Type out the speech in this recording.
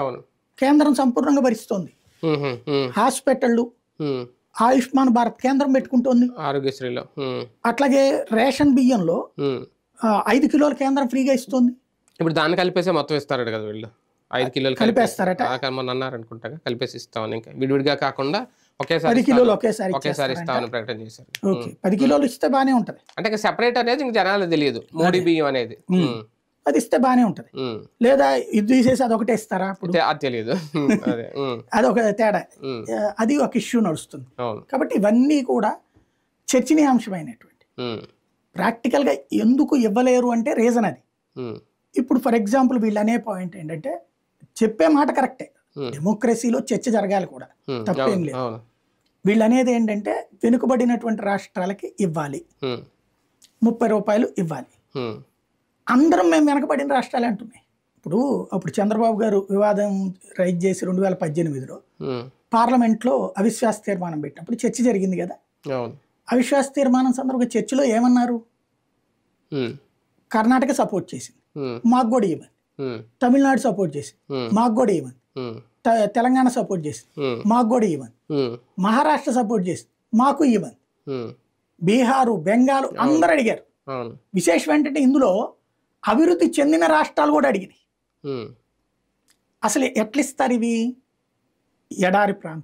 అవును. కేంద్రం సంపూర్ణంగా భరిస్తోంది. హాస్పిటళ్ళు ఆయుష్మాన్ భారత్ కేంద్రం పెట్టుకుంటోంది. ఆరోగ్యశ్రీలో అట్లాగే రేషన్ బియ్యంలో 5 కిలోల కేంద్రం ఫ్రీగా ఇస్తుంది. ఇప్పుడు దాన్ని కలిపేసే మొత్తం ఇస్తారట కదా వీళ్ళు. 5 కిలోలు కలిపేస్తారట. మొన్న అన్నారు అనుకుంటా, కలిపేసి ఇస్తామని. ఇంకా విడివిడిగా కాకుండా ఒకేసారి 10 కిలోలు ఒకేసారి ఇస్తామని ప్రకటన చేశారు. ఓకే, 10 కిలోలు ఇస్తే బానే ఉంటది. అంటే ఇంకా సెపరేట్ అనేది ఇంక జనాలు తెలియదు, మోడీ బియ్యం అనేది. అది ఇస్తే బానే ఉంటది. లేదా ఇది తీసేసి అదొకటే ఇస్తారా అప్పుడు, అది తెలియదు. అదొక తేడా. అది ఒక ఇష్యూ నడుస్తుంది. కాబట్టి ఇవన్నీ కూడా చర్చనీయాంశమైనటువంటి. ప్రాక్టికల్ గా ఎందుకు ఇవ్వలేరు అంటే రీజన్ అది. ఇప్పుడు ఫర్ ఎగ్జాంపుల్ వీళ్ళు అనే పాయింట్ ఏంటంటే, చెప్పే మాట కరెక్టే, డెమోక్రసీలో చర్చ జరగాలి కూడా, తప్పేం లేదు. వీళ్ళు అనేది ఏంటంటే వెనుకబడినటువంటి రాష్ట్రాలకి ఇవ్వాలి, 30 రూపాయలు ఇవ్వాలి. అందరం మేము వెనకబడిన రాష్ట్రాలే అంటున్నాయి. అప్పుడు చంద్రబాబు గారు వివాదం రైజ్ చేసి 2018లో పార్లమెంట్లో అవిశ్వాస తీర్మానం పెట్టినప్పుడు చర్చ జరిగింది కదా. అవిశ్వాస తీర్మానం సందర్భంగా చర్చలో ఏమన్నారు? కర్ణాటక సపోర్ట్ చేసింది, మాకు కూడా ఇవ్వండి. తమిళనాడు సపోర్ట్ చేసింది, మాకు కూడా ఇవ్వండి. తెలంగాణ సపోర్ట్ చేసింది, మాకు కూడా ఇవ్వండి. మహారాష్ట్ర సపోర్ట్ చేసింది, మాకు ఇవ్వండి. బీహారు, బెంగాల్ అందరూ అడిగారు. విశేషం ఏంటంటే ఇందులో అభివృద్ధి చెందిన రాష్ట్రాలు కూడా అడిగినాయి. అసలు ఎట్లిస్తారు ఇవి? ఎడారి ప్రాంతం,